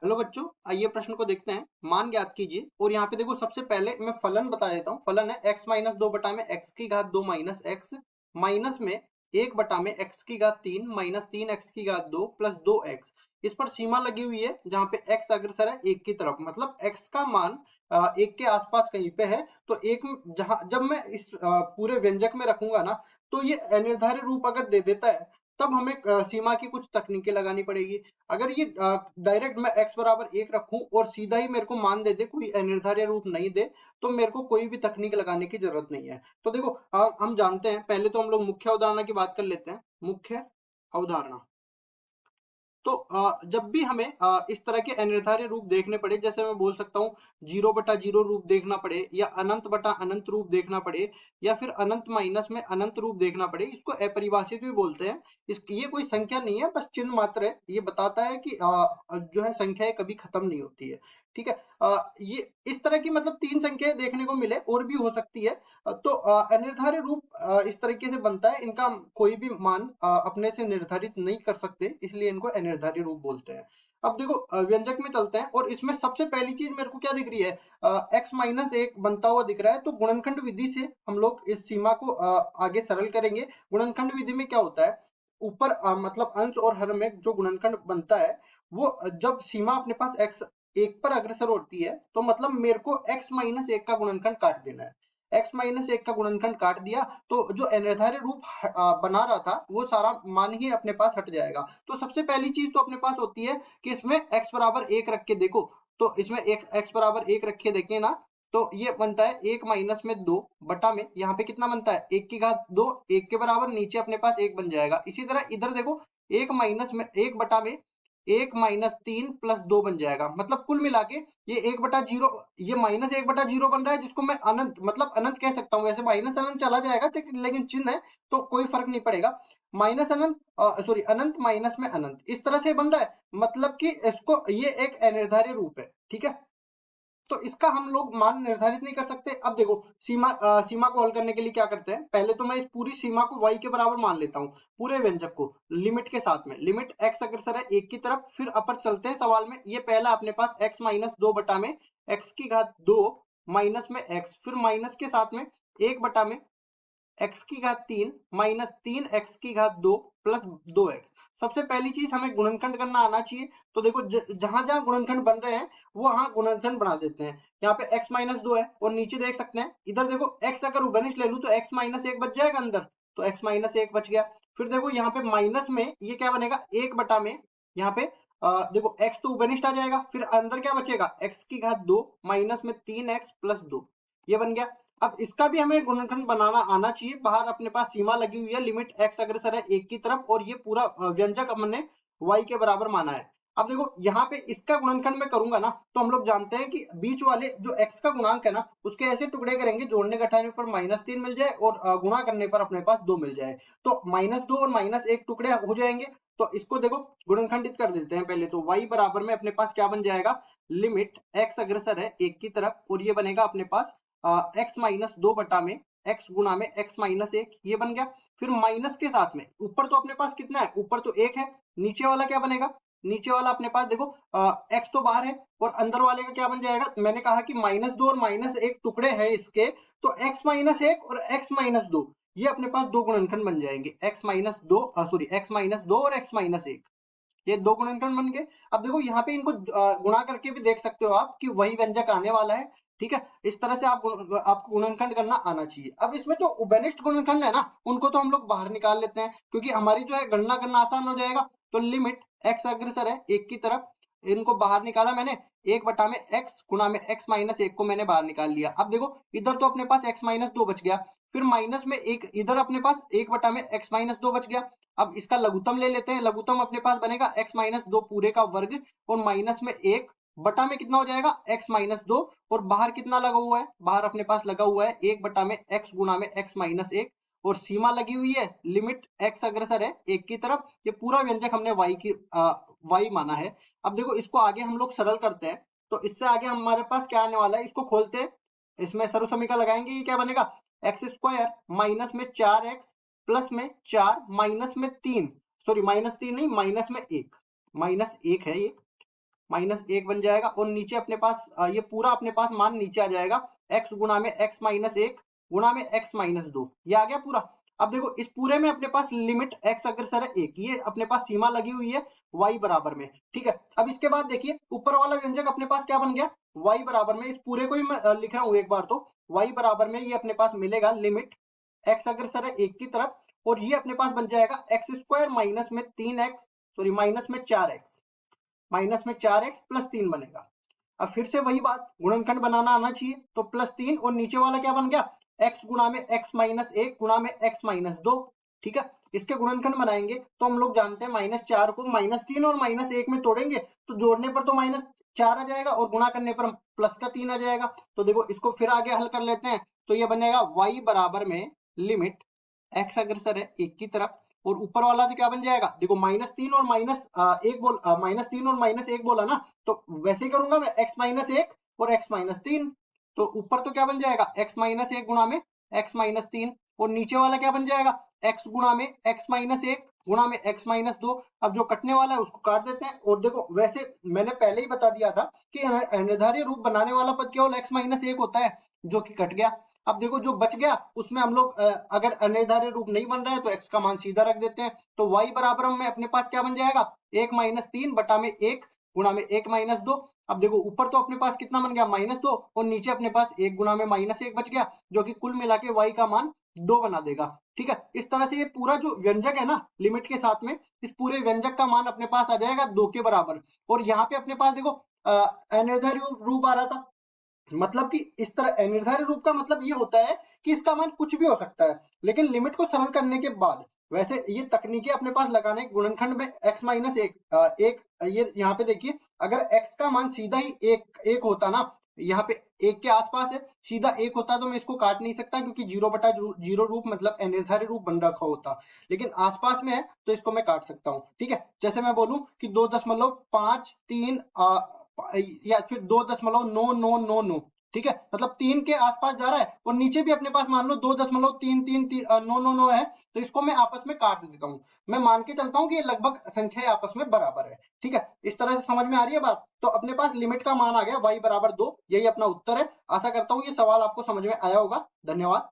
Hello बच्चों, आइए प्रश्न को देखते हैं। मान ज्ञात कीजिए और यहाँ पे देखो सबसे पहले मैं फलन बता देता हूँ। फलन है x माइनस दो बटा में x की घात दो माइनस एक्स माइनस में एक बटा में x की घात तीन माइनस तीन एक्स की घात दो प्लस दो एक्स। इस पर सीमा लगी हुई है जहाँ पे x अग्रसर है एक की तरफ, मतलब x का मान एक के आसपास कहीं पे है। तो एक जहाँ जब मैं इस पूरे व्यंजक में रखूंगा ना, तो ये अनिर्धारित रूप अगर दे देता है तब हमें सीमा की कुछ तकनीकें लगानी पड़ेगी। अगर ये डायरेक्ट मैं x बराबर एक रखूं और सीधा ही मेरे को मान दे दे, कोई अनिर्धारित रूप नहीं दे, तो मेरे को कोई भी तकनीक लगाने की जरूरत नहीं है। तो देखो हम जानते हैं, पहले तो हम लोग मुख्य अवधारणा की बात कर लेते हैं। मुख्य अवधारणा तो जब भी हमें इस तरह के अनिर्धारित रूप देखने पड़े, जैसे मैं बोल सकता हूँ जीरो बटा जीरो रूप देखना पड़े, या अनंत बटा अनंत रूप देखना पड़े, या फिर अनंत माइनस में अनंत रूप देखना पड़े, इसको अपरिभाषित भी बोलते हैं। ये कोई संख्या नहीं है, बस चिन्ह मात्र है। ये बताता है कि जो है संख्याएं कभी खत्म नहीं होती है। ठीक है। ये इस तरह की मतलब तीन संख्याएं देखने को मिले, और भी हो सकती है। तो अनिर्धारित रूप इस तरीके से बनता है, इनका हम कोई भी मान अपने से निर्धारित नहीं कर सकते, इसलिए इनको अनिर्धारित रूप बोलते हैं। अब देखो व्यंजक में चलते हैं, और इसमें सबसे पहली चीज मेरे को क्या दिख रही है, x माइनस एक बनता हुआ दिख रहा है। तो गुणनखंड विधि से हम लोग इस सीमा को आगे सरल करेंगे। गुणनखंड विधि में क्या होता है, ऊपर मतलब अंश और हर में जो गुणनखंड बनता है, वो जब सीमा अपने पास x एक पर अग्रसर होती है, तो मतलब मेरे को x माइनस एक का गुणनखंड काट देना है। x माइनस एक का गुणनखंड काट दिया तो जो अनिर्धारित रूप बना रहा था वो सारा मान ही अपने पास हट जाएगा। तो सबसे पहली चीज तो अपने पास होती है कि इसमें x बराबर एक रख के देखो। तो इसमें एक x बराबर एक रखे देखें ना, तो ये बनता है एक माइनस में दो बटा में यहाँ पे कितना बनता है एक की घात दो, एक के बराबर नीचे अपने पास एक बन जाएगा। इसी तरह इधर देखो एक माइनस में एक बटा में एक माइनस तीन प्लस दो बन जाएगा। मतलब कुल मिला के ये एक बटा जीरो, ये माइनस एक बटा जीरो बन रहा है, जिसको मैं अनंत मतलब अनंत कह सकता हूँ। वैसे माइनस अनंत चला जाएगा, लेकिन चिन्ह है तो कोई फर्क नहीं पड़ेगा। माइनस अनंत सॉरी अनंत माइनस में अनंत इस तरह से बन रहा है, मतलब कि इसको ये एक अनिर्धारित रूप है। ठीक है। तो इसका हम लोग मान निर्धारित नहीं कर सकते। अब देखो सीमा को हल करने के लिए क्या करते हैं, पहले तो मैं इस पूरी सीमा को y के बराबर मान लेता हूँ, पूरे व्यंजक को लिमिट के साथ में। लिमिट x अग्रसर है एक की तरफ, फिर अपर चलते हैं सवाल में। ये पहला अपने पास x माइनस दो बटा में x की घात दो माइनस में x, फिर माइनस के साथ में एक बटा में एक्स की घात तीन माइनस तीन एक्स की घात दो प्लस दो एक्स। सबसे पहली चीज हमें गुणनखंड करना आना चाहिए। तो देखो जहां जहां गुणनखंड बन रहे हैं वो वहां गुणनखंड बना देते हैं। यहाँ पे x माइनस दो है और नीचे देख सकते हैं, इधर देखो x अगर उभयनिष्ठ ले लूं तो x माइनस एक बच जाएगा अंदर, तो x माइनस एक बच गया। फिर देखो यहाँ पे माइनस में ये क्या बनेगा एक बटा में, यहाँ पे देखो x तो उभयनिष्ठ आ जाएगा, फिर अंदर क्या बचेगा x की घात दो माइनस में तीन एक्स प्लस दो, ये बन गया। अब इसका भी हमें गुणनखंड बनाना आना चाहिए। बाहर अपने पास सीमा लगी हुई है, लिमिट x अग्रसर है एक की तरफ, और ये पूरा व्यंजक हमने y के बराबर माना है। अब देखो यहाँ पे इसका गुणनखंड मैं करूंगा ना, तो हम लोग जानते हैं कि बीच वाले जो x का गुणांक है ना, उसके ऐसे टुकड़े करेंगे जोड़ने घटाने पर माइनस तीन मिल जाए और गुणा करने पर अपने पास दो मिल जाए। तो माइनस दो और माइनस एक टुकड़े हो जाएंगे। तो इसको देखो गुणनखंडित कर देते हैं पहले। तो y बराबर में अपने पास क्या बन जाएगा, लिमिट x अग्रसर है एक की तरफ, और ये बनेगा अपने पास x माइनस दो बटा में x गुणा में x माइनस एक, ये बन गया। फिर माइनस के साथ में ऊपर तो अपने पास कितना है, ऊपर तो एक है, नीचे वाला क्या बनेगा, नीचे वाला अपने पास देखो x तो बाहर है और अंदर वाले का क्या बन जाएगा। मैंने कहा कि माइनस दो और माइनस एक टुकड़े हैं इसके, तो x माइनस एक और x माइनस दो, ये अपने पास दो गुणनखंड बन जाएंगे। x माइनस दो सॉरी x माइनस दो और x माइनस एक, ये दो गुणनखंड बन गए। अब देखो यहाँ पे इनको गुणा करके भी देख सकते हो आप कि वही व्यंजक आने वाला है। ठीक है। इस तरह से आपको गुणनखंड करना आना चाहिए। अब इसमें जो उभयनिष्ठ गुणनखंड है ना, उनको तो हम लोग बाहर निकाल लेते हैं, क्योंकि हमारी जो है गणना करना आसान हो जाएगा। तो लिमिट x अग्रसर है एक की तरफ, इनको बाहर निकाला मैंने, एक बटा में x गुणा में x माइनस एक को मैंने बाहर निकाल लिया। अब देखो इधर तो अपने पास x माइनस दो बच गया, फिर माइनस में एक इधर अपने पास एक बटा में x माइनस दो बच गया। अब इसका लघुत्तम ले लेते हैं। लघुत्तम अपने पास बनेगा x माइनस दो पूरे का वर्ग, और माइनस में एक बटा में कितना हो जाएगा x माइनस दो, और बाहर कितना लगा हुआ है, बाहर अपने पास लगा हुआ है एक बटा में x गुणा में x माइनस एक, और सीमा लगी हुई है लिमिट x अग्रसर है एक की तरफ। ये पूरा व्यंजक हमने y माना है। अब देखो इसको आगे हम लोग सरल करते हैं। तो इससे आगे हमारे पास क्या आने वाला है, इसको खोलते हैं, इसमें सर्व समीकरण लगाएंगे। ये क्या बनेगा, एक्स स्क्वायर माइनस में चार एक्स प्लस में चार माइनस में तीन, सॉरी माइनस तीन नहीं माइनस में एक, माइनस एक है ये, -1 बन जाएगा और नीचे अपने पास ये पूरा अपने पास मान नीचे आ जाएगा x गुणा में x-1 गुणा में x-2। ये आ गया पूरा। अब देखो इस पूरे में अपने पास लिमिट x अग्रसर है 1, ये अपने पास सीमा लगी हुई है y बराबर में। ठीक है, अब इसके बाद देखिए ऊपर वाला व्यंजक अपने पास क्या बन गया, y बराबर में, इस पूरे को ही मैं लिख रहा हूं एक बार, तो y बराबर में ये अपने पास मिलेगा लिमिट x अग्रसर है 1 की तरफ, और ये अपने पास बन जाएगा x² माइनस में 3x, सॉरी माइनस में 4x, माइनस में 4x प्लस 3 बनेगा। अब फिर से वही बात, गुणनखंड बनाना आना चाहिए, तो +3 और नीचे वाला क्या बन गया, x गुणा में x-1 गुणा में x-2। ठीक है, इसके गुणनखंड बनाएंगे तो हम लोग जानते हैं -4 को -3 और -1 में तोड़ेंगे तो जोड़ने पर तो -4 आ जाएगा और गुणा करने पर +3 आ जाएगा। तो देखो इसको फिर आगे हल कर लेते हैं, तो ये बनेगा y बराबर में लिमिट x अग्रसर है 1 की तरफ, और ऊपर वाला तो क्या बन जाएगा, देखो -3 और -1 बोला ना, तो वैसे ही करूंगा मैं x-1 और x-3, तो ऊपर तो क्या बन जाएगा x-1 गुणा में x-3, और नीचे वाला क्या बन जाएगा x गुणा में x-1 गुणा में x-2। अब जो कटने वाला है उसको काट देते हैं, और देखो वैसे मैंने पहले ही बता दिया था कि अनिर्धारीय रूप बनाने वाला पद केवल x-1 होता है, जो कि कट गया। अब देखो जो बच गया उसमें हम लोग अगर अनिर्धारीय रूप नहीं बन रहा है तो x का मान सीधा रख देते हैं, तो y बराबर में अपने पास क्या बन जाएगा 1-3 बटा में 1 गुणा में 1-2। अब देखो ऊपर तो अपने पास कितना बन गया -2, और नीचे अपने पास 1 गुणा में -1 बच गया, जो कि कुल मिला के y का मान 2 बना देगा। ठीक है, इस तरह से ये पूरा जो व्यंजक है ना लिमिट के साथ में, इस पूरे व्यंजक का मान अपने पास आ जाएगा 2 के बराबर। और यहाँ पे अपने पास देखो अनिर्धारीय रूप आ रहा था, मतलब कि इस तरह अनिर्धारित रूप का मतलब ये होता है कि इसका मान कुछ भी हो सकता है, लेकिन लिमिट को सरल करने के बाद। वैसे ये तकनीकें अपने पास लगाने, गुणनखंड में x-1 ये यहाँ पे देखिए, अगर x का मान सीधा ही एक होता ना, यहाँ पे 1 के आसपास है, सीधा 1 होता तो मैं इसको काट नहीं सकता, क्योंकि 0/0 रूप मतलब अनिर्धारित रूप बन रखा होता, लेकिन आसपास में है तो इसको मैं काट सकता हूँ। ठीक है, जैसे मैं बोलूं कि 2.53 या फिर 2.9999, ठीक है, मतलब 3 के आसपास जा रहा है, और नीचे भी अपने पास मान लो 2.33399 है, तो इसको मैं आपस में काट देता हूँ। मैं मान के चलता हूँ कि ये लगभग संख्या आपस में बराबर है। ठीक है, इस तरह से समझ में आ रही है बात। तो अपने पास लिमिट का मान आ गया y बराबर 2, यही अपना उत्तर है। आशा करता हूँ ये सवाल आपको समझ में आया होगा। धन्यवाद।